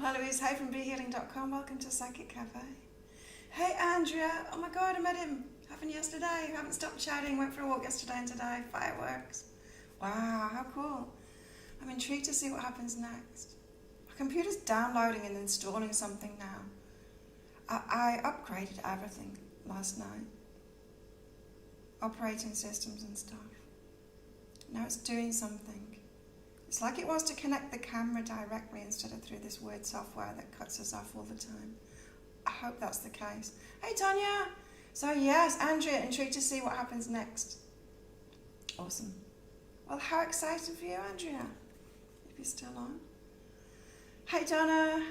Hi Louise, hi from BeHealing.com. Welcome to Psychic Cafe. Hey Andrea, oh my god, I met him. Happened yesterday. Haven't stopped chatting. Went for a walk yesterday and today. Fireworks. Wow, how cool. I'm intrigued to see what happens next. My computer's downloading and installing something now. I upgraded everything last night. Operating systems and stuff. Now it's doing something. It's like it wants to connect the camera directly instead of through this weird software that cuts us off all the time. I hope that's the case. Hey Tanya! So yes, Andrea, intrigued to see what happens next. Awesome. Well, how excited for you, Andrea? If you're still on. Hey Donna!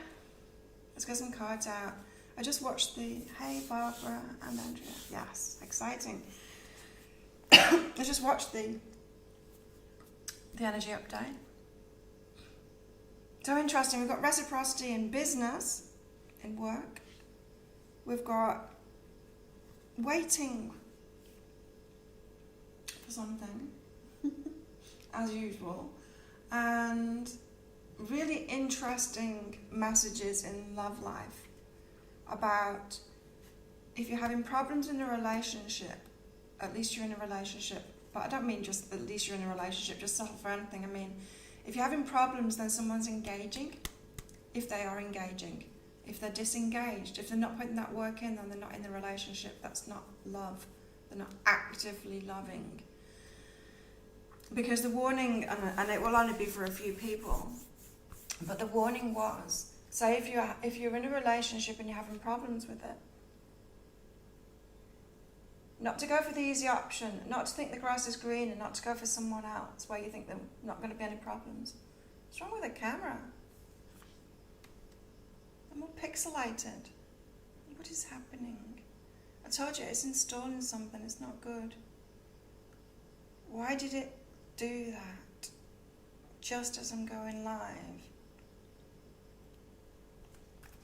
Let's get some cards out. I just watched the Hey Barbara and Andrea. Yes, exciting. I just watched the energy update. So interesting, we've got reciprocity in business, in work. We've got waiting for something, as usual. And really interesting messages in love life about if you're having problems in a relationship, at least you're in a relationship. But I don't mean just at least you're in a relationship, just settle for anything. I mean, if you're having problems, then someone's engaging, if they are engaging. If they're disengaged, if they're not putting that work in, then they're not in the relationship. That's not love. They're not actively loving. Because the warning, and it will only be for a few people, but the warning was, say if you're in a relationship and you're having problems with it, not to go for the easy option, not to think the grass is green, and not to go for someone else where you think there's not going to be any problems. What's wrong with the camera? I'm all pixelated. What is happening? I told you it's installing something, it's not good. Why did it do that? Just as I'm going live.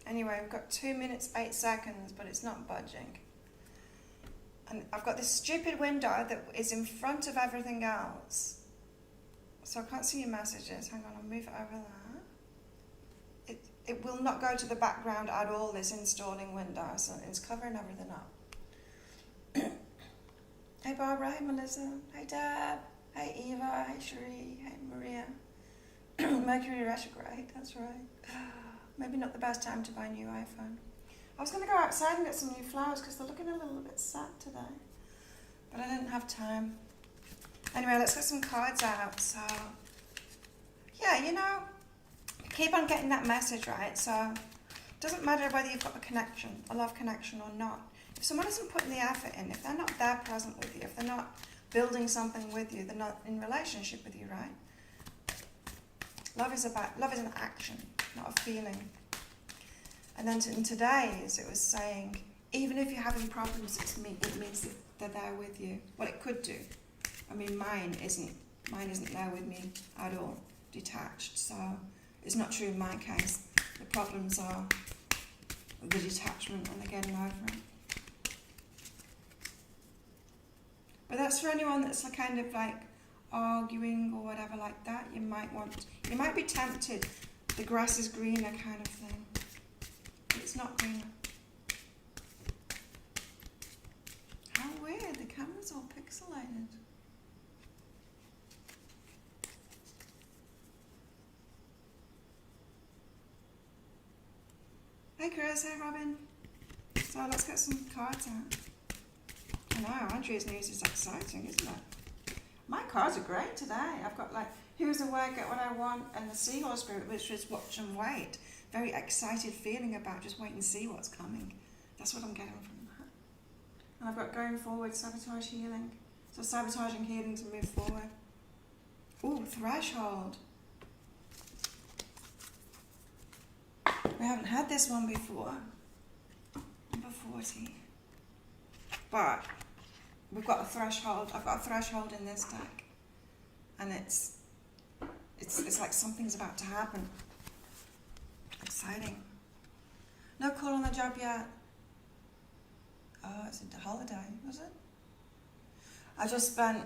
Anyway, we've got 2 minutes, 8 seconds, but it's not budging. And I've got this stupid window that is in front of everything else. So I can't see your messages. Hang on, I'll move it over there. It will not go to the background at all, this installing window, so it's covering everything up. Hey Barbara, hey Melissa, hey Deb, hey Eva, hey Cherie, hey Maria. Mercury retrograde, that's right. Maybe not the best time to buy a new iPhone. I was going to go outside and get some new flowers because they're looking a little bit sad today. But I didn't have time. Anyway, let's get some cards out. So, yeah, you know, keep on getting that message, right? So, it doesn't matter whether you've got a connection, a love connection or not. If someone isn't putting the effort in, if they're not there present with you, if they're not building something with you, they're not in relationship with you, right? Love is an action, not a feeling. And then in today's, it was saying, even if you're having problems, it means that they're there with you. Well, it could do. I mean, mine isn't there with me at all, detached. So it's not true in my case. The problems are the detachment and the getting over it. But that's for anyone that's kind of like arguing or whatever like that. You might be tempted, the grass is greener kind of thing. It's not greener. How weird, the camera's all pixelated. Hey Chris, hey Robin. So let's get some cards out. I know, Andrea's news is exciting, isn't it? My cards are great today. I've got like, here's the way, get what I want, and the seahorse spirit, which is watch and wait. Very excited feeling about just wait and see what's coming. That's what I'm getting from that. And I've got going forward, sabotage, healing. So sabotage and healing to move forward. Ooh, threshold. We haven't had this one before. Number 40. But we've got a threshold. I've got a threshold in this deck. And it's like something's about to happen. Exciting. No call on the job yet. Oh, it's a holiday, was it? I just spent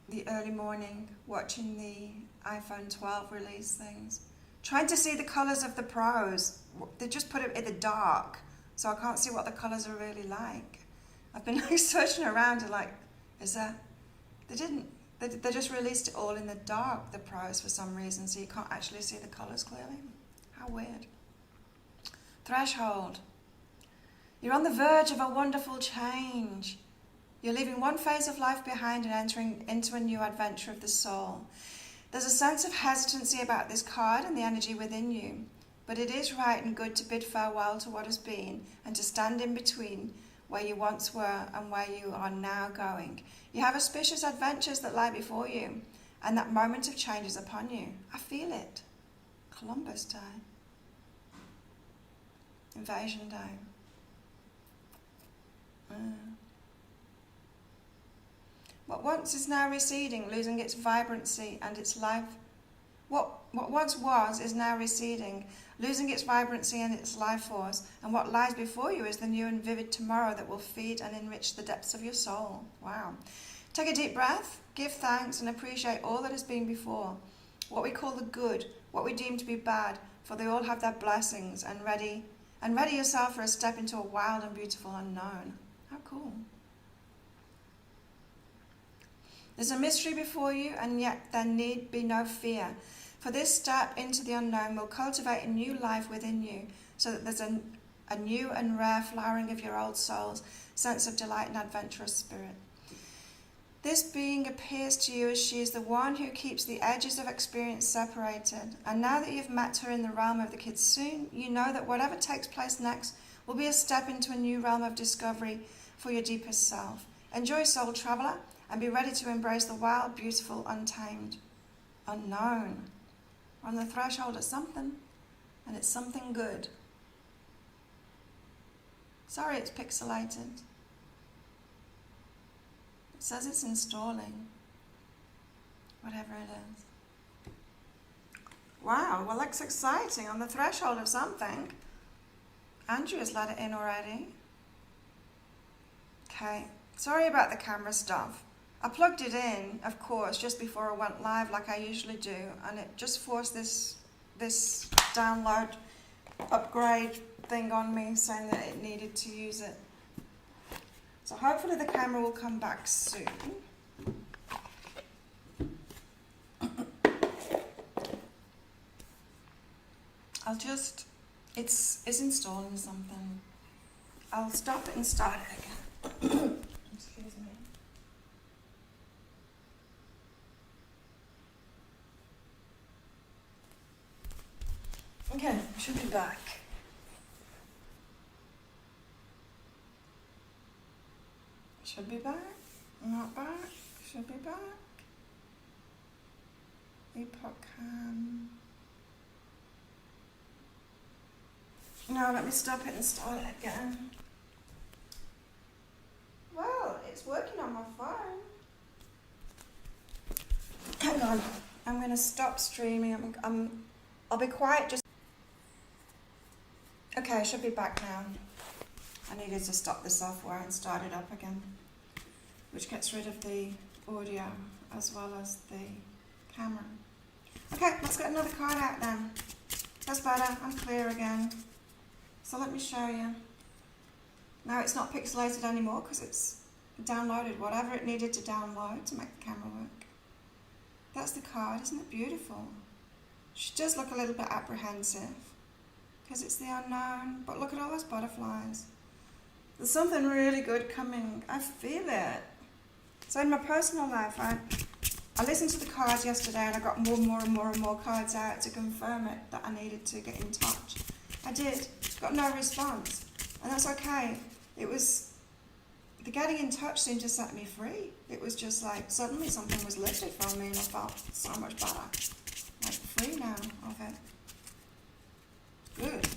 the early morning watching the iPhone 12 release things. Trying to see the colours of the pros. They just put it in the dark, so I can't see what the colours are really like. I've been like searching around and like, is there? They didn't. They just released it all in the dark, the pros, for some reason, so you can't actually see the colours clearly. How weird. Threshold. You're on the verge of a wonderful change. You're leaving one phase of life behind and entering into a new adventure of the soul. There's a sense of hesitancy about this card and the energy within you, but it is right and good to bid farewell to what has been and to stand in between where you once were and where you are now going. You have auspicious adventures that lie before you, and that moment of change is upon you. I feel it. Columbus Day. Invasion Day. What once is now receding, losing its vibrancy and its life. What once was is now receding, losing its vibrancy and its life force, and what lies before you is the new and vivid tomorrow that will feed and enrich the depths of your soul. Wow. Take a deep breath, give thanks, and appreciate all that has been before. What we call the good, what we deem to be bad, for they all have their blessings, and ready yourself for a step into a wild and beautiful unknown. How cool. There's a mystery before you, and yet there need be no fear. For this step into the unknown will cultivate a new life within you, so that there's a new and rare flowering of your old soul's sense of delight and adventurous spirit. This being appears to you as she is the one who keeps the edges of experience separated. And now that you've met her in the realm of the Kitsune, you know that whatever takes place next will be a step into a new realm of discovery for your deepest self. Enjoy, soul traveller, and be ready to embrace the wild, beautiful, untamed, unknown. We're on the threshold of something, and it's something good. Sorry it's pixelated. It says it's installing, whatever it is. Wow, well that's exciting, on the threshold of something. Andrea's let it in already. Okay, sorry about the camera stuff. I plugged it in, of course, just before I went live like I usually do, and it just forced this download upgrade thing on me, saying that it needed to use it. So hopefully the camera will come back soon. It's installing something. I'll stop it and start it again. Excuse me. Okay, should be back. Should be back. Not back. Should be back. Epoch Cam. No, let me stop it and start it again. Well, it's working on my phone. Hang on. I'm going to stop streaming. I'll be quiet just... Okay, I should be back now. I needed to stop the software and start it up again, which gets rid of the audio as well as the camera. Okay, let's get another card out then. That's better, I'm clear again. So let me show you. Now it's not pixelated anymore because it's downloaded whatever it needed to download to make the camera work. That's the card, isn't it beautiful? She does look a little bit apprehensive because it's the unknown, but look at all those butterflies. There's something really good coming. I feel it. So in my personal life, I listened to the cards yesterday and I got more cards out to confirm it, that I needed to get in touch. I did. Got no response. And that's okay. It was, the getting in touch seemed to set me free. It was just like suddenly something was lifted from me and I felt so much better. Like free now of it. Good.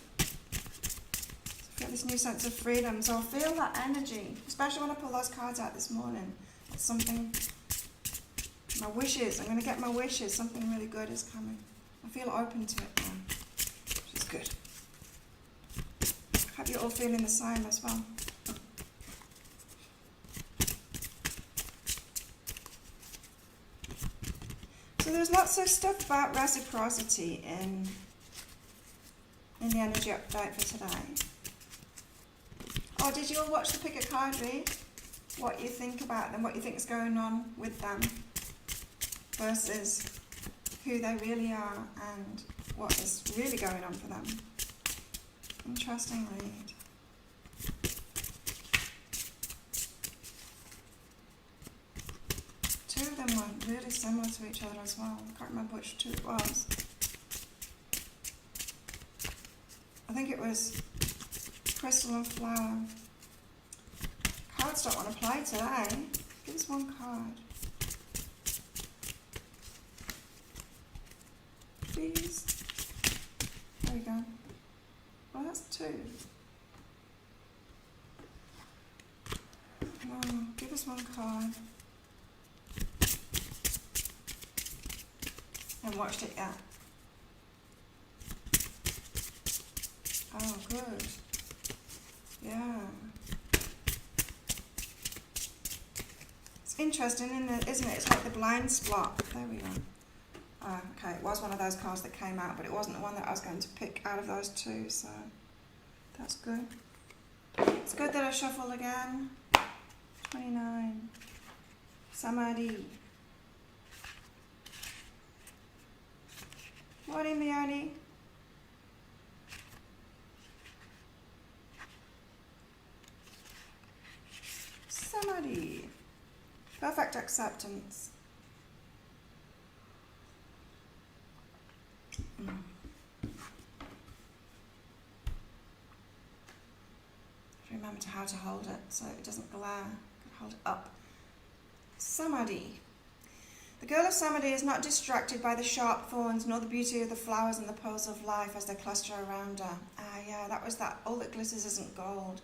Get this new sense of freedom, so I feel that energy, especially when I pull those cards out this morning. It's something, my wishes, I'm going to get my wishes, something really good is coming. I feel open to it now, which is good. I hope you're all feeling the same as well. So there's lots of stuff about reciprocity in in the energy update for today. Oh, did you all watch the Pick a Card read? What you think about them, what you think is going on with them versus who they really are and what is really going on for them. Interesting read. Two of them were really similar to each other as well. I can't remember which two it was. I think it was Crystal and Flower. Cards don't want to play today. Give us one card. Please. There we go. Oh, that's two. No, give us one card. Haven't watched it yet. Oh, good. Yeah. It's interesting, isn't it? It's like the blind spot. There we go. Okay, it was one of those cards that came out, but it wasn't the one that I was going to pick out of those two, so that's good. It's good that I shuffled again. 29. Samadhi. Morning, Leonie. Samadhi. Perfect acceptance. Remember how to hold it so it doesn't glare. Hold it up. Samadhi. The girl of Samadhi is not distracted by the sharp thorns nor the beauty of the flowers and the pearls of life as they cluster around her. Ah, yeah, that was that. All that glitters isn't gold.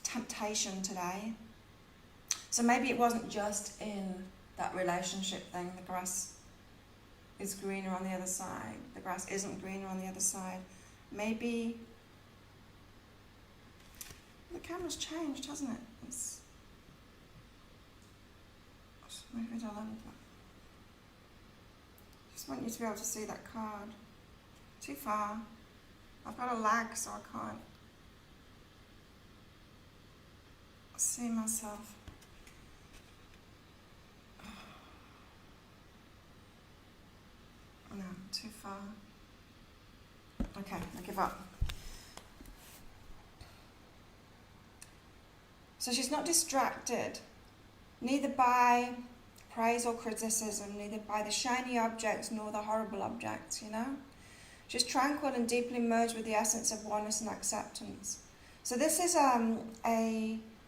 Temptation today. So maybe it wasn't just in that relationship thing. The grass is greener on the other side. The grass isn't greener on the other side. Maybe the camera's changed, hasn't it? It's move it a little bit. Just want you to be able to see that card. Too far. I've got a lag, so I can't see myself. No, too far. Okay, I give up. So she's not distracted, neither by praise or criticism, neither by the shiny objects nor the horrible objects, you know? She's tranquil and deeply merged with the essence of oneness and acceptance. So this is an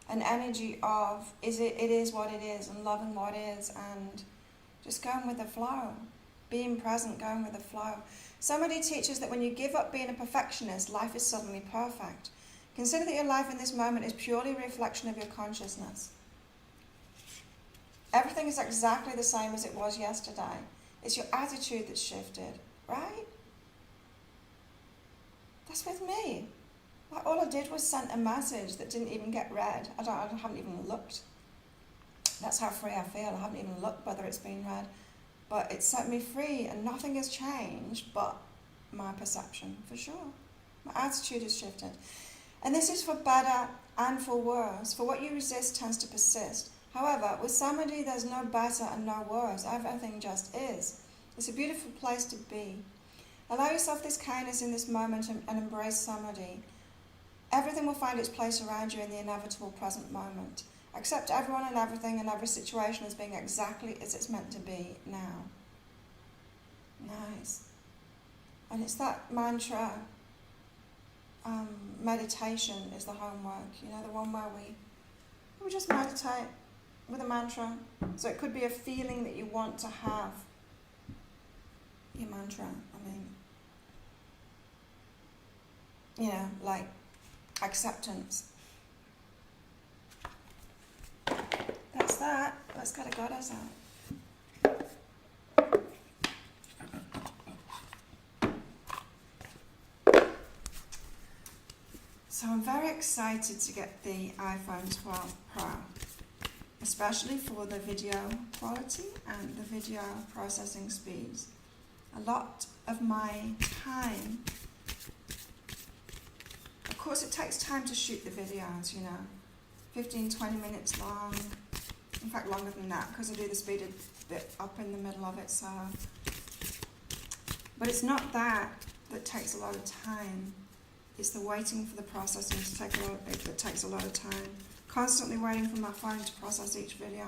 energy of it is what it is, and loving what is, and just going with the flow. Being present, going with the flow. Somebody teaches that when you give up being a perfectionist, life is suddenly perfect. Consider that your life in this moment is purely a reflection of your consciousness. Everything is exactly the same as it was yesterday. It's your attitude that's shifted, right? That's with me. Like, all I did was send a message that didn't even get read. I haven't even looked. That's how free I feel. I haven't even looked whether it's been read. But it set me free, and nothing has changed but my perception, for sure. My attitude has shifted. And this is for better and for worse. For what you resist tends to persist. However, with Samadhi, there's no better and no worse. Everything just is. It's a beautiful place to be. Allow yourself this kindness in this moment and embrace Samadhi. Everything will find its place around you in the inevitable present moment. Accept everyone and everything and every situation as being exactly as it's meant to be now. Nice. And it's that mantra, meditation is the homework. You know, the one where we just meditate with a mantra. So it could be a feeling that you want to have. Your mantra, I mean, you know, like acceptance. That's that. Let's get a goddess out. So I'm very excited to get the iPhone 12 Pro, especially for the video quality and the video processing speeds. I a lot of my time. Of course, it takes time to shoot the videos, you know, 15-20 minutes long. In fact, longer than that, because I do the speeded bit up in the middle of it. So, but it's not that takes a lot of time. It's the waiting for the processing to take a lot. That takes a lot of time. Constantly waiting for my phone to process each video.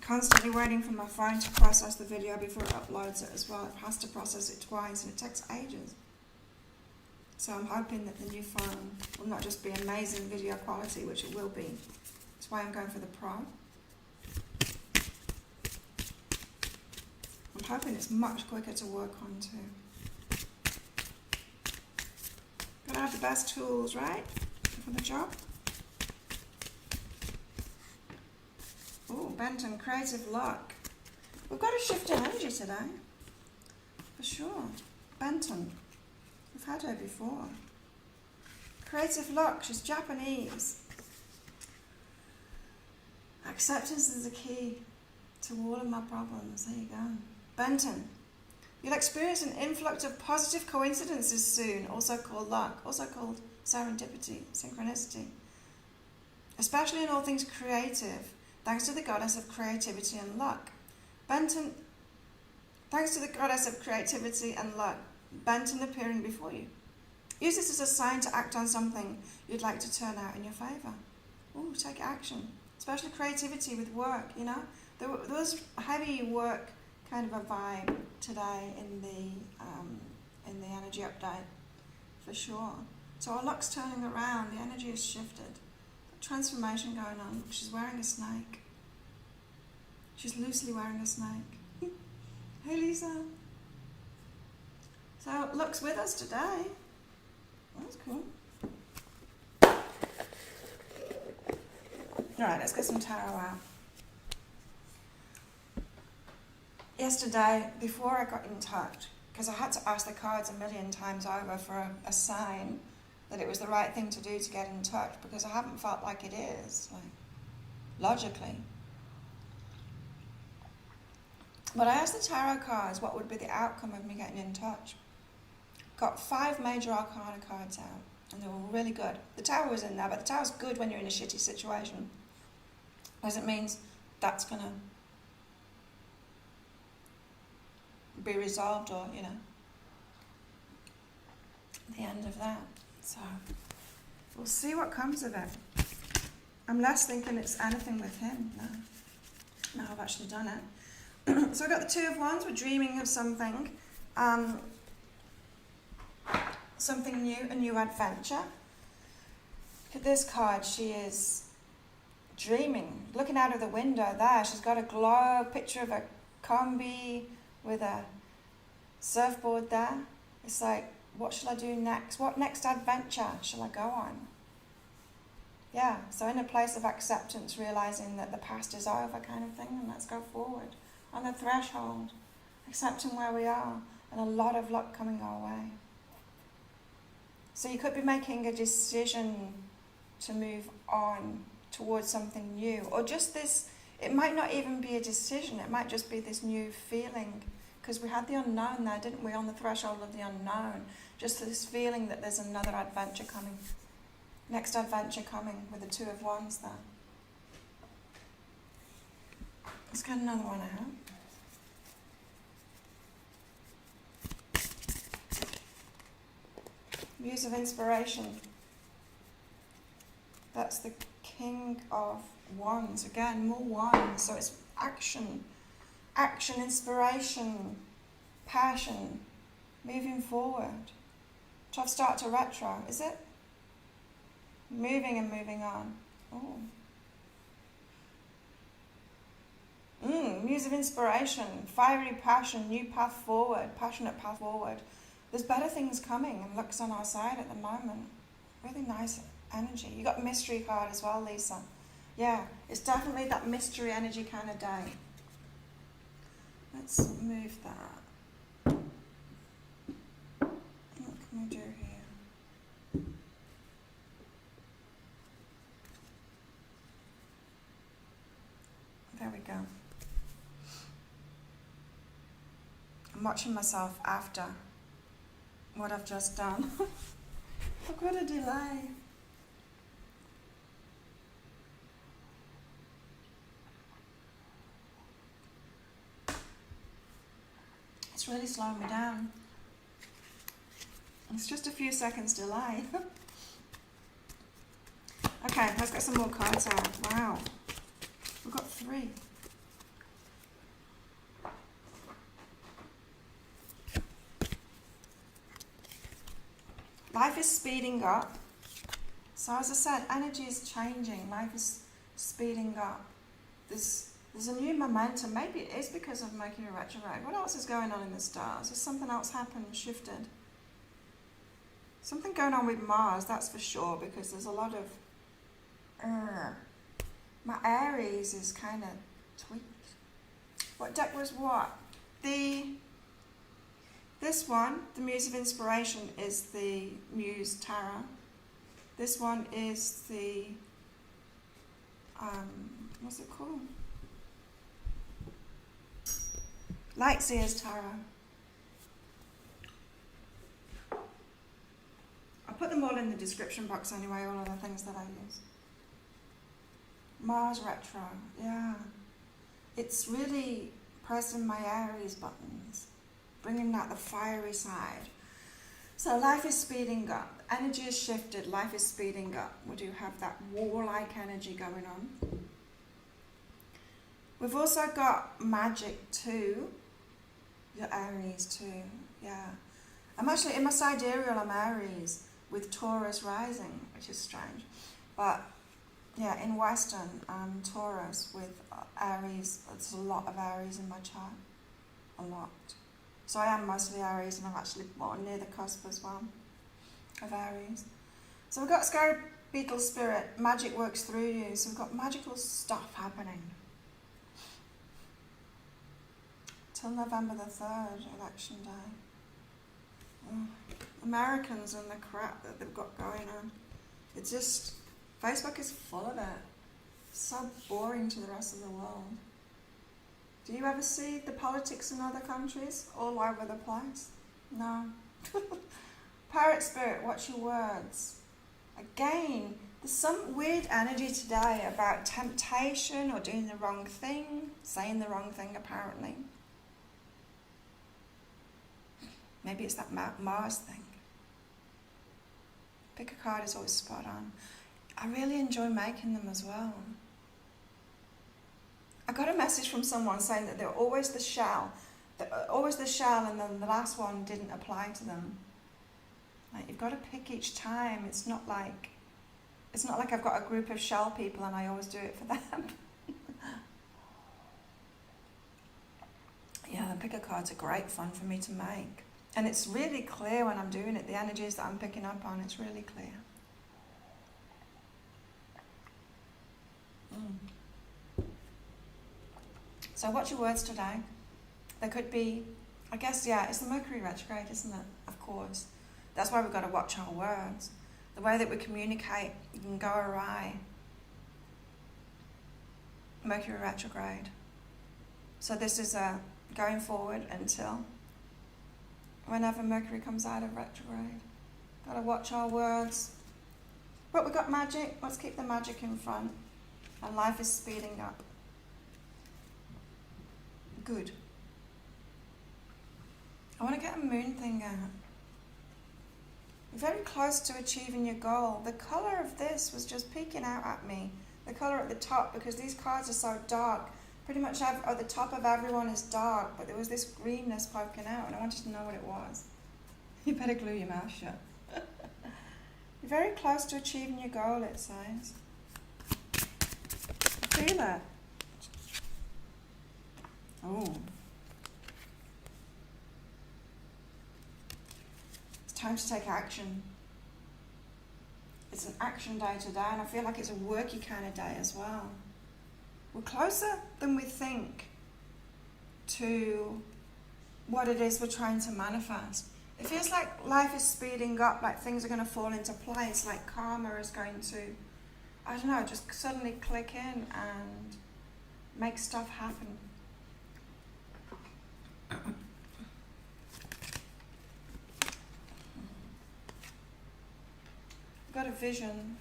Constantly waiting for my phone to process the video before it uploads it as well. It has to process it twice, and it takes ages. So I'm hoping that the new phone will not just be amazing video quality, which it will be. That's why I'm going for the Pro. I'm hoping it's much quicker to work on too. Gotta have the best tools, right, for the job. Oh, Benton, creative luck. We've got a shift in energy today, for sure. Benton, we've had her before. Creative luck, she's Japanese. Acceptance is the key to all of my problems. There you go. Benton, you'll experience an influx of positive coincidences soon, also called luck, also called serendipity, synchronicity. Especially in all things creative, thanks to the goddess of creativity and luck. Benton, thanks to the goddess of creativity and luck, Benton appearing before you. Use this as a sign to act on something you'd like to turn out in your favour. Ooh, take action. Especially creativity with work, you know. There was heavy work kind of a vibe today in the energy update, for sure. So our luck's turning around, the energy has shifted. Transformation going on. She's wearing a snake. She's loosely wearing a snake. Hey Lisa. So luck's with us today. That's cool. Alright, let's get some tarot out. Yesterday, before I got in touch, because I had to ask the cards a million times over for a sign that it was the right thing to do to get in touch, because I haven't felt like it is, like, logically. But I asked the tarot cards what would be the outcome of me getting in touch. Got 5 major arcana cards out, and they were really good. The tower was in there, but the tower's good when you're in a shitty situation, because it means that's going to be resolved, or, you know, the end of that. So we'll see what comes of it. I'm less thinking it's anything with him. No, I've actually done it. So I got the 2 of Wands. We're dreaming of something, something new, a new adventure. Look at this card. She is dreaming, looking out of the window there. She's got a glow, picture of a combi with a surfboard there. It's like, what shall I do next? What next adventure shall I go on? Yeah, so in a place of acceptance, realizing that the past is over kind of thing, and let's go forward. On the threshold, accepting where we are, and a lot of luck coming our way. So you could be making a decision to move on towards something new, or just this, it might not even be a decision, it might just be this new feeling, because we had the unknown there, didn't we, on the threshold of the unknown, just this feeling that there's another adventure coming, next adventure coming, with the 2 of Wands there. Let's get another one out. Muse of inspiration. That's the King of Wands. Again, more wands. So it's action. Action, inspiration, passion, moving forward. 12 start to retro, is it? Moving and moving on. Oh. Muse of inspiration, fiery passion, new path forward, passionate path forward. There's better things coming, and luck's on our side at the moment. Really nice energy. You got mystery card as well, Lisa. Yeah, it's definitely that mystery energy kind of day. Let's move that. What can we do here? There we go. watching myself after what I've just done. I've got a delay. It's really slowing me down. It's just a few seconds delay. Okay, let's get some more cards out. Wow. We've got 3. Life is speeding up. So as I said, energy is changing. Life is speeding up. There's a new momentum. Maybe it is because of Mercury retrograde. What else is going on in the stars? Has something else happened, shifted? Something going on with Mars, that's for sure, because there's a lot of... my Aries is kind of tweaked. What deck was what? This one, the Muse of Inspiration, is the Muse Tarot. This one is the... what's it called? Lightseer's Tarot. I'll put them all in the description box anyway, all of the things that I use. Mars retro, yeah. It's really pressing my Aries buttons, bringing out the fiery side. So life is speeding up. Energy is shifted, life is speeding up. We do have that warlike energy going on. We've also got magic too. Your Aries too, yeah. I'm actually, in my sidereal, I'm Aries with Taurus rising, which is strange. But yeah, in Western, I'm Taurus with Aries. There's a lot of Aries in my chart, a lot. So I am mostly Aries, and I'm actually more near the cusp as well of Aries. So we've got Scarab Beetle Spirit, magic works through you. So we've got magical stuff happening. Till November the 3rd, election day. Americans and the crap that they've got going on. It's just, Facebook is full of it. So boring to the rest of the world. Do you ever see the politics in other countries all over the place? No. Parrot Spirit, watch your words. Again, there's some weird energy today about temptation or doing the wrong thing, saying the wrong thing apparently. Maybe it's that Mars thing. Pick a card is always spot on. I really enjoy making them as well. I got a message from someone saying that they're always the shell, and then the last one didn't apply to them. Like, you've got to pick each time. It's not like I've got a group of shell people and I always do it for them. Yeah, the picker cards are great fun for me to make. And it's really clear when I'm doing it, the energies that I'm picking up on, it's really clear. So watch your words today. There could be, I guess, yeah, it's the Mercury retrograde, isn't it? Of course. That's why we've got to watch our words. The way that we communicate can go awry. Mercury retrograde. So this is going forward until whenever Mercury comes out of retrograde. Got to watch our words. But we've got magic. Let's keep the magic in front. And life is speeding up. Good. I want to get a moon thing out. You're very close to achieving your goal. The colour of this was just peeking out at me. The colour at the top, because these cards are so dark. Pretty much at the top of everyone is dark, but there was this greenness poking out, and I wanted to know what it was. You better glue your mouth shut. You're very close to achieving your goal, it says. I feel it. Oh. It's time to take action. It's an action day today, and I feel like it's a worky kind of day as well. We're closer than we think to what it is we're trying to manifest. It feels like life is speeding up, like things are going to fall into place, like karma is going to, I don't know, just suddenly click in and make stuff happen. got a vision.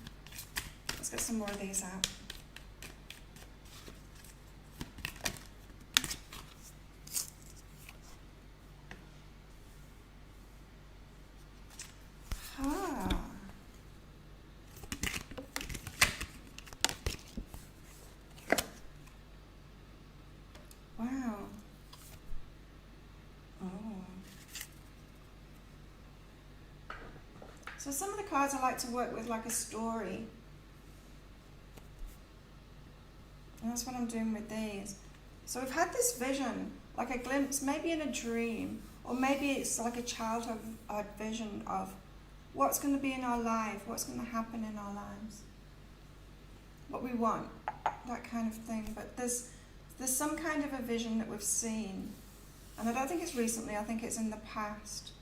Let's get some more of these out. Ah. Wow. Oh. So some of the cards I like to work with like a story. And that's what I'm doing with these. So we've had this vision, like a glimpse, maybe in a dream, or maybe it's like a childhood vision of what's going to be in our life, what's going to happen in our lives, what we want, that kind of thing. But there's some kind of a vision that we've seen, and I don't think it's recently, I think it's in the past.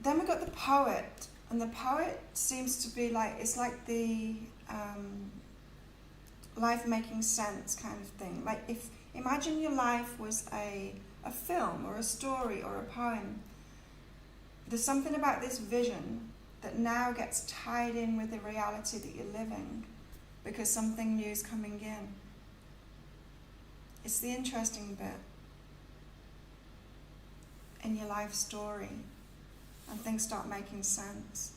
Then we've got the poet, and the poet seems to be like, it's like the life making sense kind of thing. Like if, imagine your life was a film or a story or a poem. There's something about this vision that now gets tied in with the reality that you're living because something new is coming in. It's the interesting bit in your life story, and things start making sense.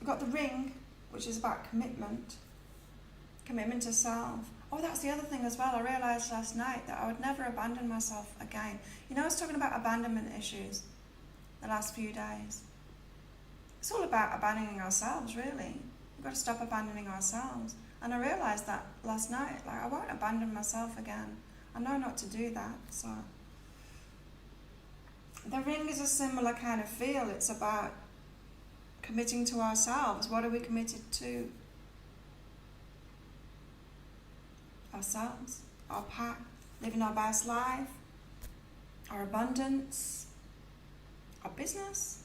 We've got the ring, which is about commitment to self. Oh, that's the other thing as well. I realised last night that I would never abandon myself again. You know, I was talking about abandonment issues the last few days. It's all about abandoning ourselves, really. We've got to stop abandoning ourselves. And I realised that last night. Like, I won't abandon myself again. I know not to do that. So the ring is a similar kind of feel. It's about committing to ourselves. What are we committed to? Ourselves, our path, living our best life, our abundance, our business,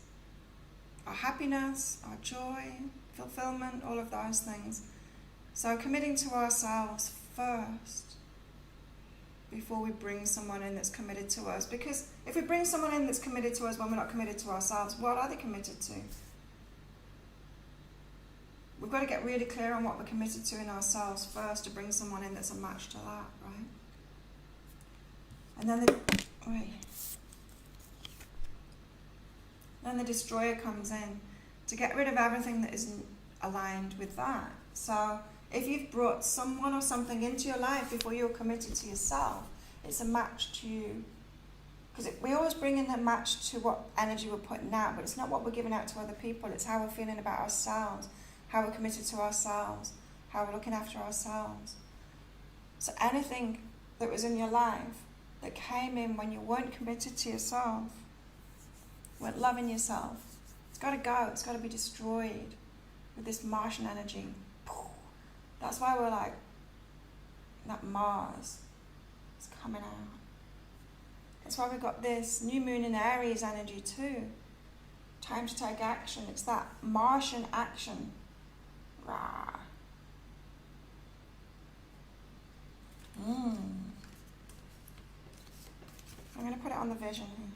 our happiness, our joy, fulfillment, all of those things. So committing to ourselves first before we bring someone in that's committed to us. Because if we bring someone in that's committed to us when we're not committed to ourselves, what are they committed to? We've got to get really clear on what we're committed to in ourselves first to bring someone in that's a match to that, right? And then the destroyer comes in to get rid of everything that isn't aligned with that. So if you've brought someone or something into your life before you're committed to yourself, it's a match to you. Because we always bring in that match to what energy we're putting out, but it's not what we're giving out to other people, it's how we're feeling about ourselves, how we're committed to ourselves, how we're looking after ourselves. So anything that was in your life that came in when you weren't committed to yourself, weren't loving yourself, it's got to go, it's got to be destroyed with this Martian energy. That's why we're like, that Mars is coming out. That's why we've got this new moon in Aries energy too. Time to take action. It's that Martian action. Rah. I'm going to put it on the vision here.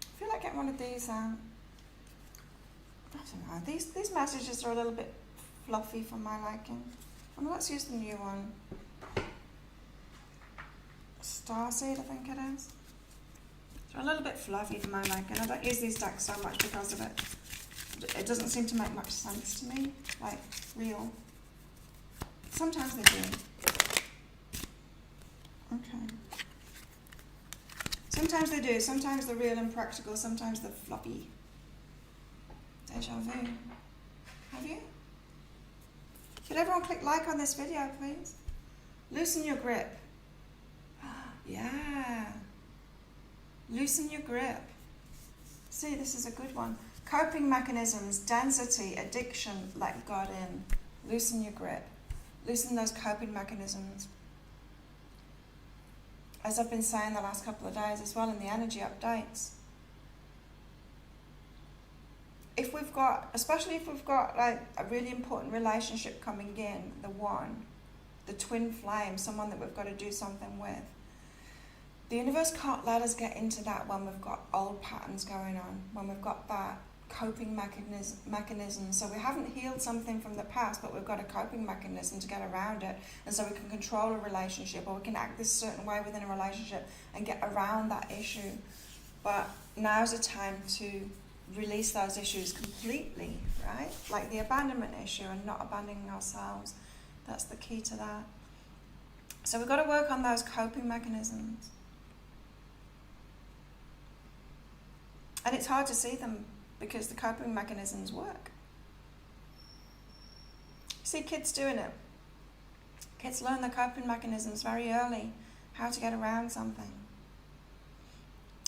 I feel like getting one of these out. I don't know. These messages are a little bit fluffy for my liking. Well, let's use the new one. Starseed, I think it is. They're a little bit fluffy for my liking. I don't use these decks so much because of it. It doesn't seem to make much sense to me, like real. Sometimes they do. Okay. Sometimes they do. Sometimes they're real and practical. Sometimes they're floppy. Deja vu. Have you? Could everyone click like on this video, please? Loosen your grip. Yeah. Loosen your grip. See, this is a good one. Coping mechanisms, density, addiction, let God in. Loosen your grip. Loosen those coping mechanisms. As I've been saying the last couple of days as well in the energy updates. If we've got, especially if we've got like a really important relationship coming in, the one, the twin flame, someone that we've got to do something with, The universe can't let us get into that when we've got old patterns going on, when we've got that coping mechanism. So we haven't healed something from the past, but we've got a coping mechanism to get around it. And so we can control a relationship, or we can act this certain way within a relationship and get around that issue. But now's the time to release those issues completely, right? Like the abandonment issue and not abandoning ourselves. That's the key to that. So we've got to work on those coping mechanisms. And it's hard to see them because the coping mechanisms work. See kids doing it. Kids learn the coping mechanisms very early, how to get around something.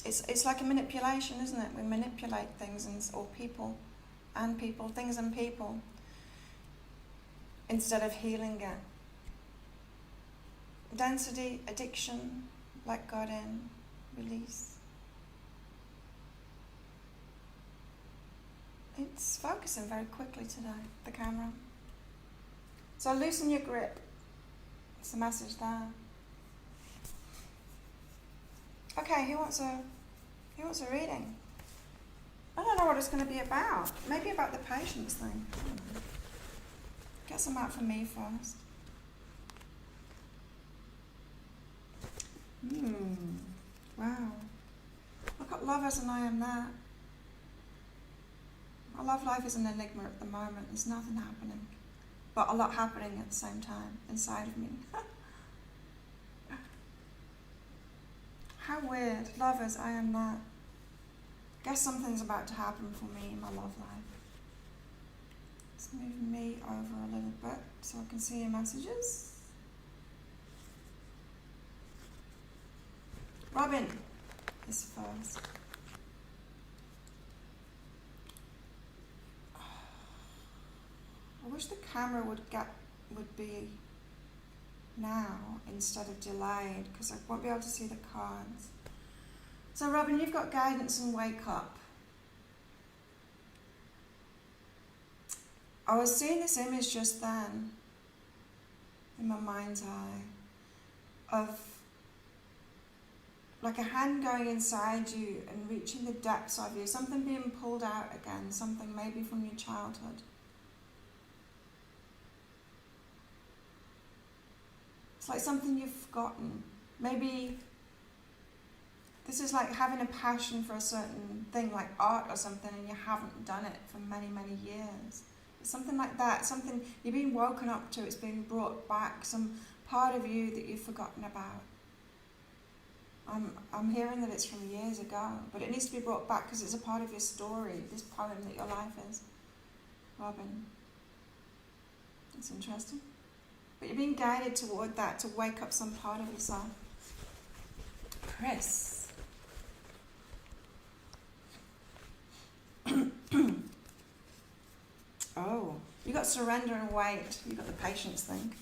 It's like a manipulation, isn't it? We manipulate things or people, things and people, instead of healing it. Density, addiction, let God in, release. It's focusing very quickly today, the camera. So loosen your grip. It's the message there. Okay, who wants a reading? I don't know what it's going to be about. Maybe about the patience thing. I don't know. Get some out for me first. Wow. I've got lovers and I am that. My love life is an enigma at the moment. There's nothing happening. But a lot happening at the same time inside of me. How weird. Lovers, I am that. Guess something's about to happen for me in my love life. Let's move me over a little bit so I can see your messages. Robin is first. I wish the camera would be now instead of delayed, because I won't be able to see the cards. So Robin, you've got guidance and wake up. I was seeing this image just then in my mind's eye of like a hand going inside you and reaching the depths of you, something being pulled out again, something maybe from your childhood. It's like something you've forgotten. Maybe this is like having a passion for a certain thing, like art or something, and you haven't done it for many, many years. It's something like that, something you're being woken up to, it's being brought back, some part of you that you've forgotten about. I'm hearing that it's from years ago, but it needs to be brought back because it's a part of your story, this poem that your life is. Robin. That's interesting. But you're being guided toward that, to wake up some part of yourself. Chris. Oh, you got surrender and wait. You got the patience thing.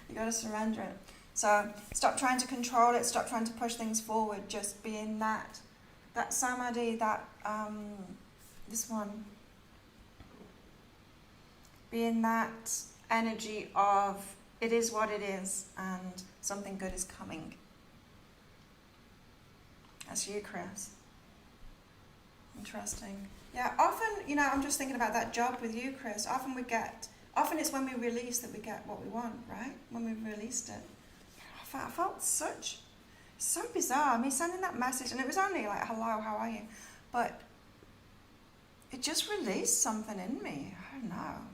You got to surrender it. So stop trying to control it. Stop trying to push things forward. Just be in that samadhi. This one. Be in that energy of it is what it is, and something good is coming. That's you, Chris. Interesting. Yeah, often, I'm just thinking about that job with you, Chris. Often it's when we release that we get what we want, right? When we've released it. I felt so bizarre. I mean, sending that message, and it was only like, hello, how are you? But it just released something in me. I don't know.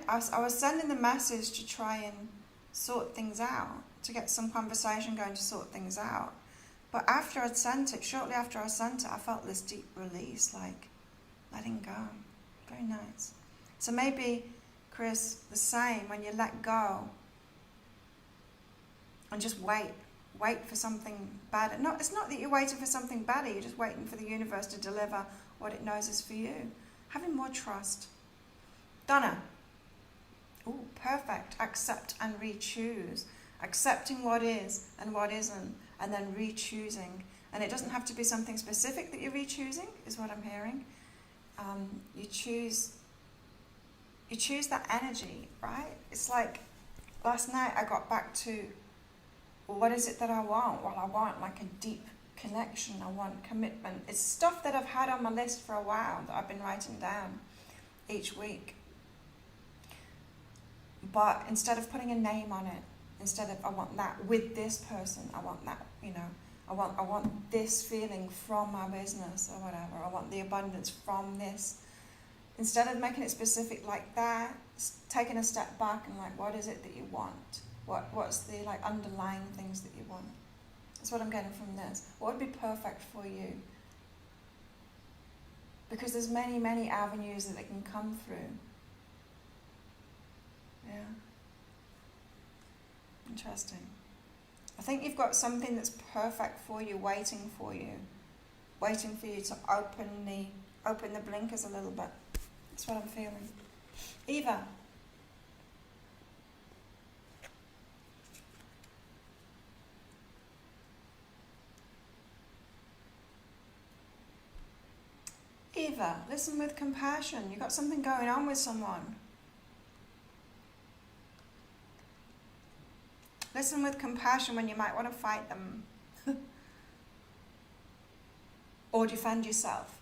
I was sending the message to try and sort things out, to get some conversation going to sort things out. But after I'd sent it, shortly after I sent it, I felt this deep release, like letting go. Very nice. So maybe, Chris, the same, when you let go and just wait for something bad. It's not that you're waiting for something bad, you're just waiting for the universe to deliver what it knows is for you. Having more trust. Donna. Ooh, perfect. Accept and re-choose. Accepting what is and what isn't, and then re-choosing. And it doesn't have to be something specific that you're re-choosing, is what I'm hearing. You choose that energy, right? It's like last night I got back to Well, what is it that I want? Well, I want like a deep connection. I want commitment. It's stuff that I've had on my list for a while that I've been writing down each week. But instead of putting a name on it, instead of I want that with this person, I want that, I want this feeling from my business or whatever. I want the abundance from this. Instead of making it specific like that, taking a step back and like, what is it that you want? What's the like underlying things that you want? That's what I'm getting from this. What would be perfect for you? Because there's many, many avenues that it can come through. Yeah. Interesting. I think you've got something that's perfect for you, waiting for you to open the blinkers a little bit. That's what I'm feeling. Eva. Eva, listen with compassion. You've got something going on with someone. Listen with compassion when you might want to fight them. Or defend yourself.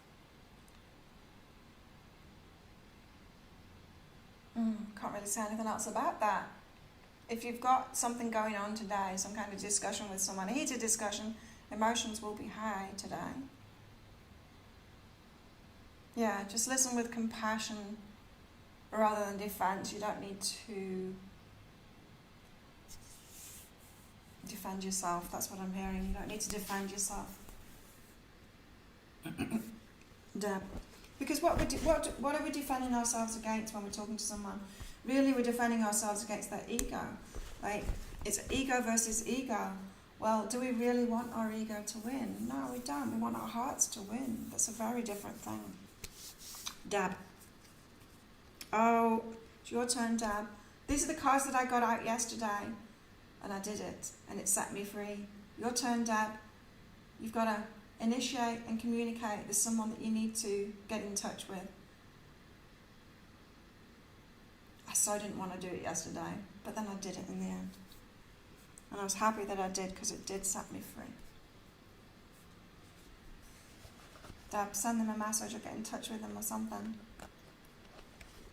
Can't really say anything else about that. If you've got something going on today, some kind of discussion with someone, a heated discussion, emotions will be high today. Yeah, just listen with compassion rather than defense. You don't need to defend yourself. That's what I'm hearing. You don't need to defend yourself. Deb. Because what are we defending ourselves against when we're talking to someone? Really, we're defending ourselves against their ego. Like, it's ego versus ego. Well, do we really want our ego to win? No, we don't. We want our hearts to win. That's a very different thing. Dab. Oh, it's your turn, Dab. These are the cards that I got out yesterday, and I did it, and it set me free. Your turn, Dab. You've got to initiate and communicate with someone that you need to get in touch with. I so didn't want to do it yesterday, but then I did it in the end. And I was happy that I did, because it did set me free. Dab, send them a message or get in touch with them or something.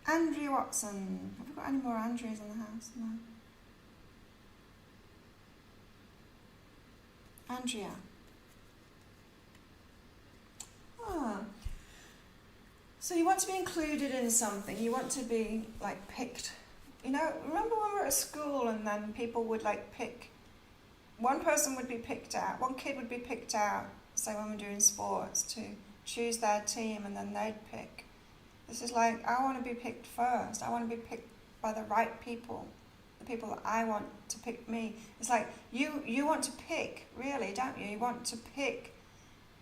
Andrea Watson. Have we got any more Andreas in the house? No. Andrea. Ah. So you want to be included in something. You want to be like picked. Remember when we were at school and then people would like pick, one person would be picked out, one kid would be picked out, say when we're doing sports, to choose their team, and then they'd pick. This is like, I want to be picked first. I want to be picked by the right people, the people that I want to pick me. It's like you want to pick, really, don't you? You want to pick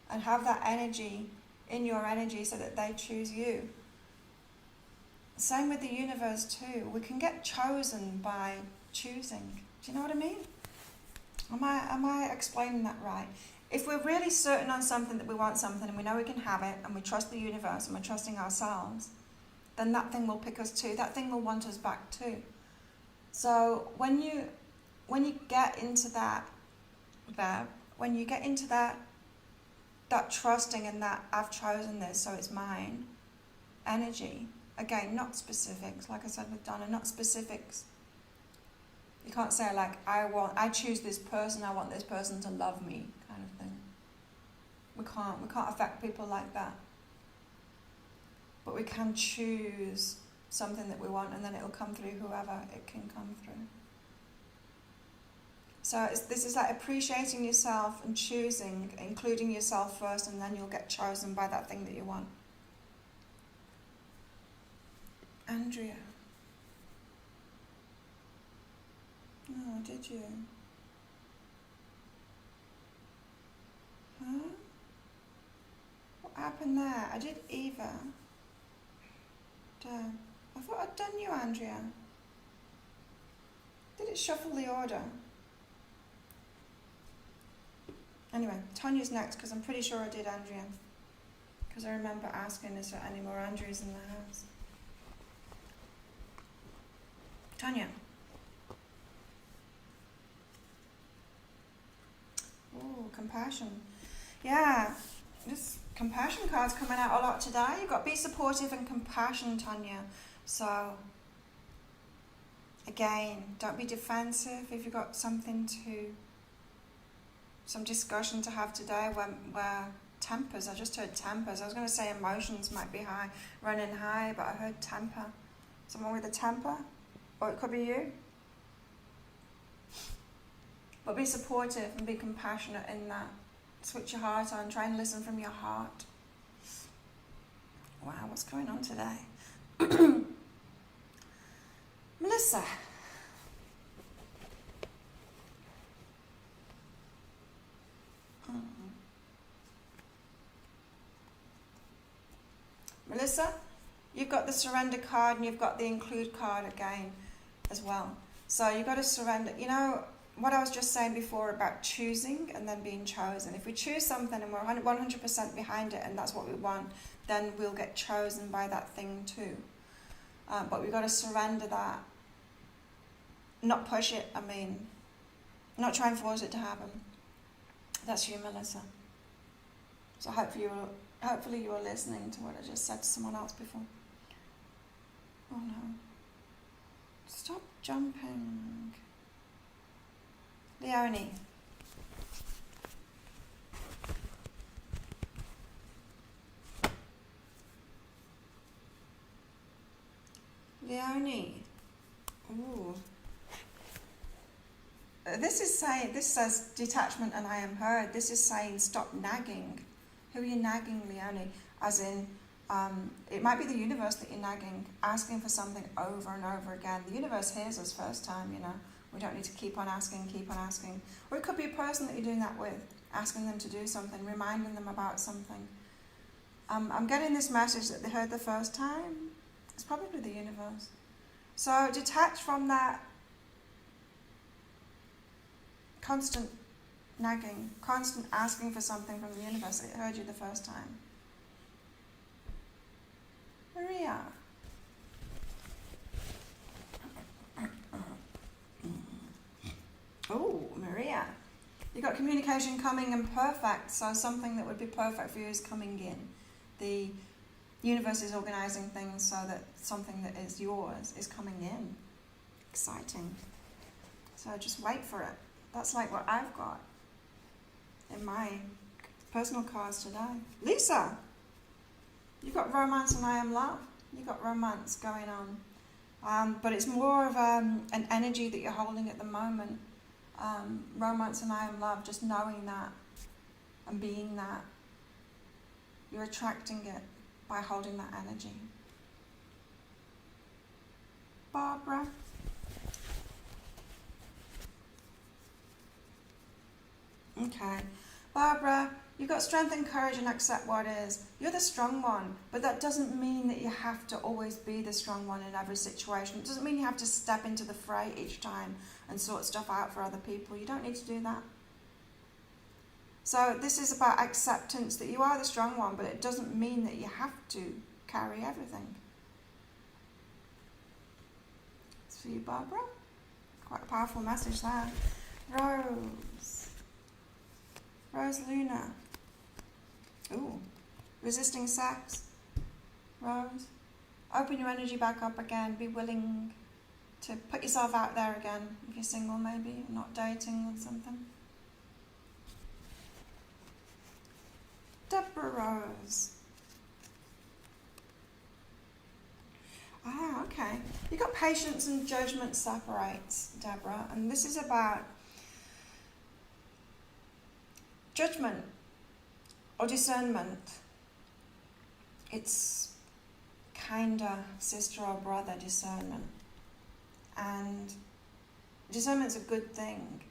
and have that energy in your energy so that they choose you. Same with the universe too. We can get chosen by choosing. Do you know what I mean? Am I explaining that right? If we're really certain on something, that we want something and we know we can have it, and we trust the universe and we're trusting ourselves, then that thing will pick us too. That thing will want us back too. So when you get into that trusting and that I've chosen this, so it's mine energy, again, not specifics, like I said with Donna, not specifics. You can't say like, I choose this person, I want this person to love me, kind of thing. We can't affect people like that. But we can choose something that we want, and then it'll come through whoever it can come through. So this is like appreciating yourself and choosing, including yourself first, and then you'll get chosen by that thing that you want. Andrea. Oh, did you? Huh? What happened there? I did Eva. Damn. I thought I'd done you, Andrea. Did it shuffle the order? Anyway, Tanya's next, because I'm pretty sure I did Andrea. Because I remember asking, is there any more Andreas in the house? Tanya. compassion. Yeah, this compassion card's coming out a lot today. You've got be supportive and compassion, Tanya. So, again, don't be defensive if you've got some discussion to have today where tempers, I just heard tempers. I was going to say emotions might be high, running high, but I heard temper. Someone with a temper, or it could be you. But be supportive and be compassionate in that. Switch your heart on, try and listen from your heart. Wow, what's going on today? Melissa. Melissa, you've got the surrender card and you've got the include card again as well. So you've got to surrender. You know what I was just saying before about choosing and then being chosen. If we choose something and we're 100% behind it and that's what we want, then we'll get chosen by that thing too. But we've got to surrender that. Not push it, not try and force it to happen. That's you, Melissa. So hopefully you were listening to what I just said to someone else before. Oh no. Stop jumping. Leonie. Leonie. Ooh. This says detachment and I am heard. This is saying stop nagging. Who are you nagging, Leonie? As in, it might be the universe that you're nagging, asking for something over and over again. The universe hears us first time, you know. We don't need to keep on asking. Or it could be a person that you're doing that with, asking them to do something, reminding them about something. I'm getting this message that they heard the first time. It's probably the universe. So detach from that constant nagging, constant asking for something from the universe that heard you the first time. Maria. Oh, Maria. You've got communication coming in perfect, so something that would be perfect for you is coming in. The universe is organising things so that something that is yours is coming in. Exciting. So just wait for it. That's like what I've got in my personal cards today. Lisa, you've got romance and I am love. You've got romance going on. But it's more of an energy that you're holding at the moment. Romance and I am love, just knowing that and being that. You're attracting it by holding that energy. Barbara. Okay. Barbara, you've got strength and courage and accept what is. You're the strong one, but that doesn't mean that you have to always be the strong one in every situation. It doesn't mean you have to step into the fray each time and sort stuff out for other people. You don't need to do that. So this is about acceptance that you are the strong one, but it doesn't mean that you have to carry everything. It's for you, Barbara. Quite a powerful message there. Rose Luna. Ooh. Resisting sex. Rose. Open your energy back up again. Be willing to put yourself out there again. If you're single maybe, not dating or something. Deborah Rose. Ah, okay. You've got patience and judgment separates, Deborah. And this is about judgment or discernment. It's kinda sister or brother discernment. And discernment's a good thing.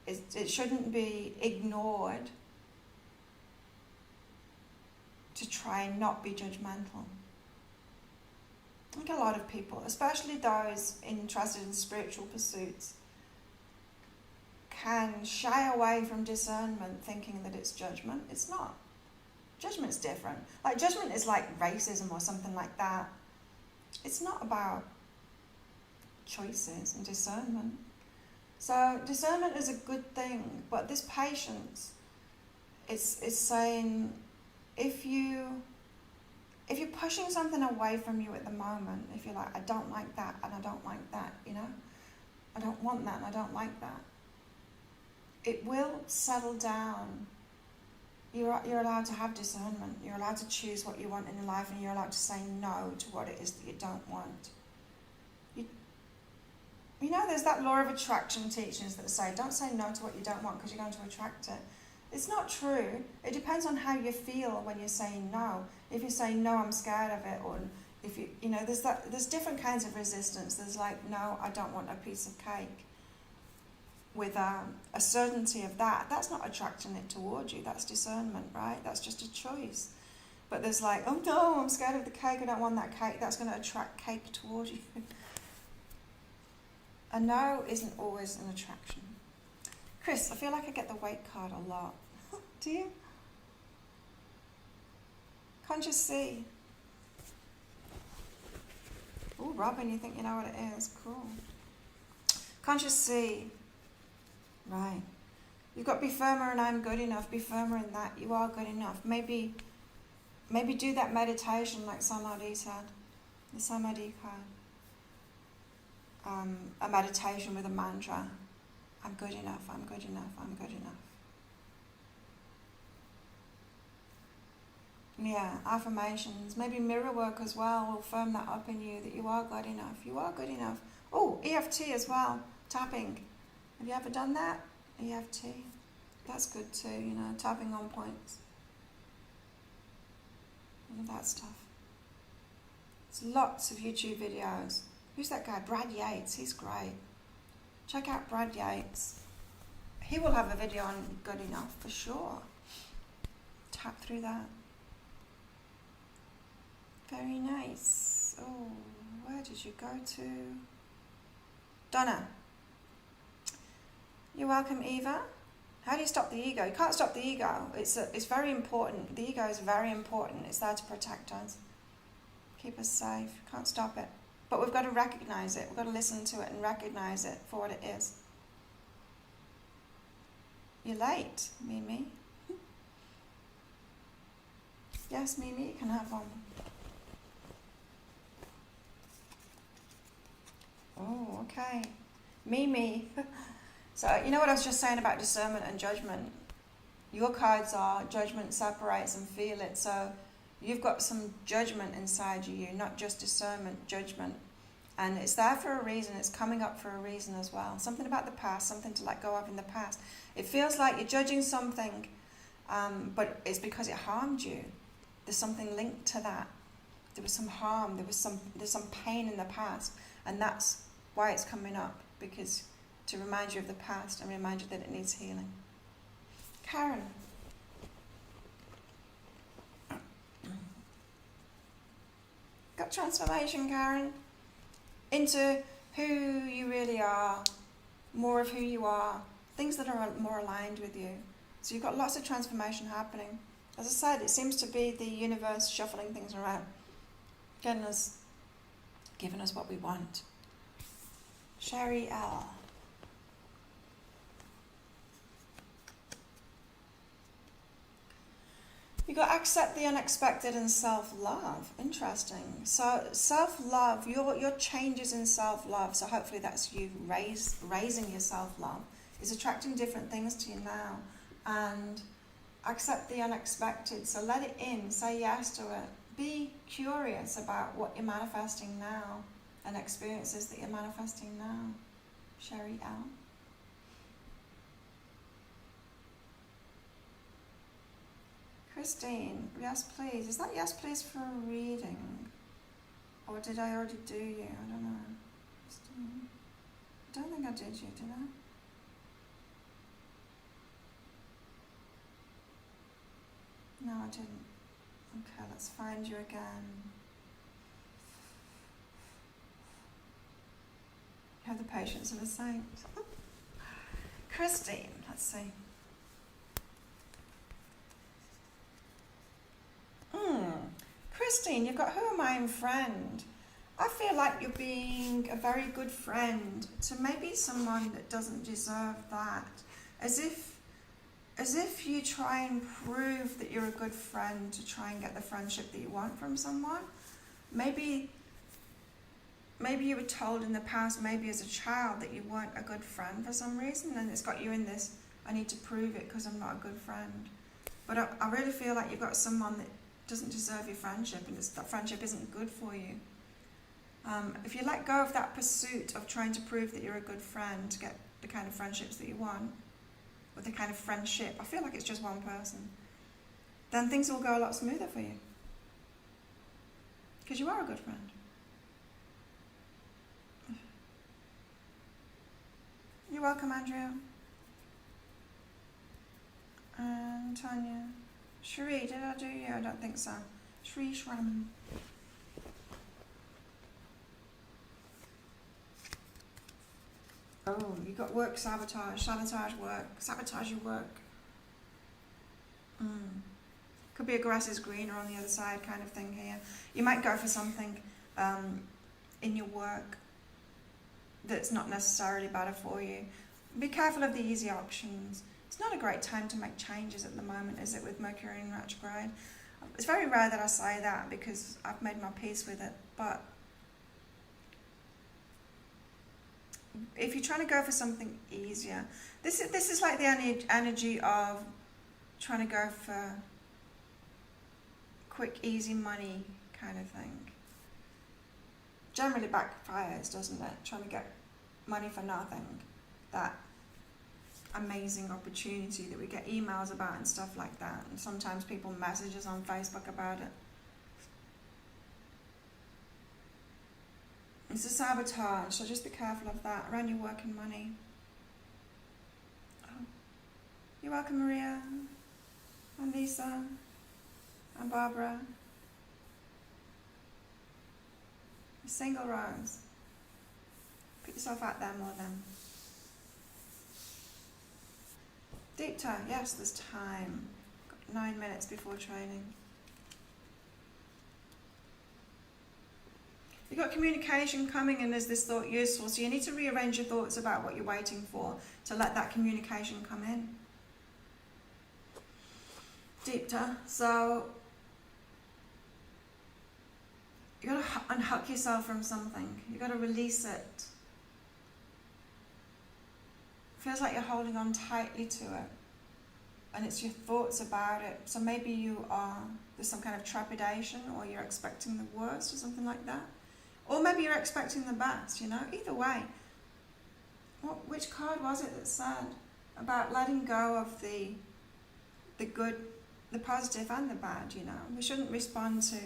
It shouldn't be ignored to try and not be judgmental. I think a lot of people, especially those interested in spiritual pursuits, can shy away from discernment thinking that it's judgment. It's not. Judgment's different. Like judgment is like racism or something like that. It's not about choices and discernment. So discernment is a good thing, but this patience is saying if you're pushing something away from you at the moment, if you're like, I don't like that and I don't like that, you know, I don't want that and I don't like that, it will settle down. You're allowed to have discernment. You're allowed to choose what you want in your life, and you're allowed to say no to what it is that you don't want. You know, there's that law of attraction teachings that say, don't say no to what you don't want because you're going to attract it. It's not true. It depends on how you feel when you're saying no. If you say, no, I'm scared of it, or if you know, there's different kinds of resistance. There's like, no, I don't want a piece of cake. With a certainty of that, that's not attracting it towards you. That's discernment, right? That's just a choice. But there's like, oh no, I'm scared of the cake. I don't want that cake. That's going to attract cake towards you. A no isn't always an attraction. Chris, I feel like I get the weight card a lot. Do you? Conscious C. Oh, Robin, you think you know what it is? Cool. Conscious C. Right. You've got to be firmer and I'm good enough. Be firmer in that. You are good enough. Maybe do that meditation like Samadhi said. The Samadhi card. A meditation with a mantra. I'm good enough, I'm good enough, I'm good enough. Yeah, affirmations. Maybe mirror work as well will firm that up in you that you are good enough. You are good enough. Oh, EFT as well. Tapping. Have you ever done that? EFT. That's good too, you know, tapping on points. All that stuff. There's lots of YouTube videos. Who's that guy? Brad Yates. He's great. Check out Brad Yates. He will have a video on good enough for sure. Tap through that. Very nice. Oh, where did you go to? Donna. You're welcome, Eva. How do you stop the ego? You can't stop the ego. It's very important. The ego is very important. It's there to protect us. Keep us safe. Can't stop it. But we've got to recognize it. We've got to listen to it and recognize it for what it is. You're late, Mimi. Yes, Mimi, you can have one. Oh, okay. Mimi. So, you know what I was just saying about discernment and judgment? Your cards are judgment separates and feel it. So you've got some judgment inside you, not just discernment, judgment. And it's there for a reason. It's coming up for a reason as well. Something about the past, something to let go of in the past. It feels like you're judging something, but it's because it harmed you. There's something linked to that. There was some harm. There's some pain in the past, and that's why it's coming up, because to remind you of the past and remind you that it needs healing. Karen. Got transformation, Karen, into who you really are, more of who you are, things that are more aligned with you. So you've got lots of transformation happening. As I said, it seems to be the universe shuffling things around, giving us what we want. Sherry L. You got accept the unexpected and self-love. Interesting. So self-love, your changes in self-love, so hopefully that's you raising your self-love, is attracting different things to you now. And accept the unexpected, so let it in, say yes to it. Be curious about what you're manifesting now and experiences that you're manifesting now. Sherry L. Christine, yes please. Is that yes please for a reading? Or did I already do you? I don't know. Christine. I don't think I did you, did I? No, I didn't. Okay, let's find you again. You have the patience of a saint. Christine, let's see. Christine, you've got who am I in friend? I feel like you're being a very good friend to maybe someone that doesn't deserve that. As if you try and prove that you're a good friend to try and get the friendship that you want from someone. Maybe you were told in the past, maybe as a child, that you weren't a good friend for some reason, and it's got you in this, I need to prove it because I'm not a good friend. But I really feel like you've got someone that doesn't deserve your friendship, and that friendship isn't good for you. If you let go of that pursuit of trying to prove that you're a good friend to get the kind of friendships that you want, or the kind of friendship, I feel like it's just one person, then things will go a lot smoother for you. Because you are a good friend. You're welcome, Andrea. And Tanya. Shri, did I do you? I don't think so. Shri Shram. Oh, you got work sabotage. Sabotage work. Sabotage your work. Could be a grass is greener on the other side kind of thing here. You might go for something in your work that's not necessarily better for you. Be careful of the easy options. It's not a great time to make changes at the moment, is it, with Mercury in retrograde? It's very rare that I say that because I've made my peace with it, but if you're trying to go for something easier, this is like the energy of trying to go for quick, easy money kind of thing. Generally backfires, doesn't it? Trying to get money for nothing. That amazing opportunity that we get emails about and stuff like that. And sometimes people message us on Facebook about it. It's a sabotage, so just be careful of that around your work and money. Oh. You're welcome, Maria, and Lisa, and Barbara. A single rose. Put yourself out there more then. Deep toe, yes, there's time. Got 9 minutes before training. You've got communication coming, and is this thought useful? So you need to rearrange your thoughts about what you're waiting for to let that communication come in. Deep toe. So you got to unhook yourself from something. You got to release it. Feels like you're holding on tightly to it, and it's your thoughts about it. So maybe there's some kind of trepidation, or you're expecting the worst or something like that. Or maybe you're expecting the best, you know. Either way, which card was it that said about letting go of the good, the positive and the bad, you know? We shouldn't respond to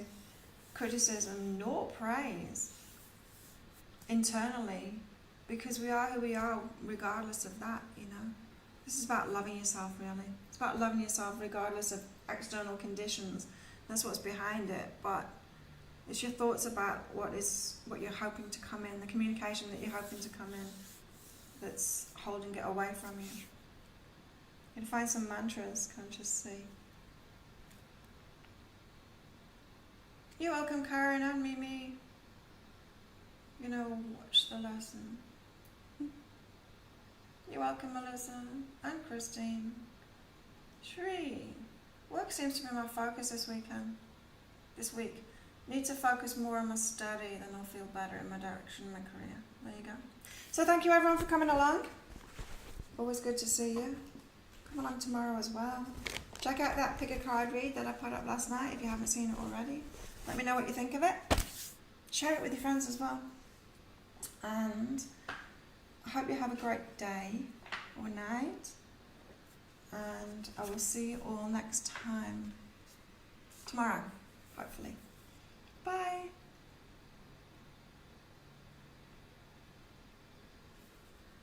criticism nor praise internally, because we are who we are regardless of that, you know. This is about loving yourself, really. It's about loving yourself regardless of external conditions. That's what's behind it. But it's your thoughts about what you're hoping to come in, the communication that you're hoping to come in, that's holding it away from you. You can find some mantras, consciously. You're welcome, Karen and Mimi. You know, watch the lesson. You're welcome, Melissa and Christine. Shri. Work seems to be my focus this week. Need to focus more on my study, then I'll feel better in my direction in my career. There you go. So thank you everyone for coming along. Always good to see you. Come along tomorrow as well. Check out that pick a card read that I put up last night if you haven't seen it already. Let me know what you think of it. Share it with your friends as well. And I hope you have a great day or night. And I will see you all next time. Tomorrow, hopefully. Bye.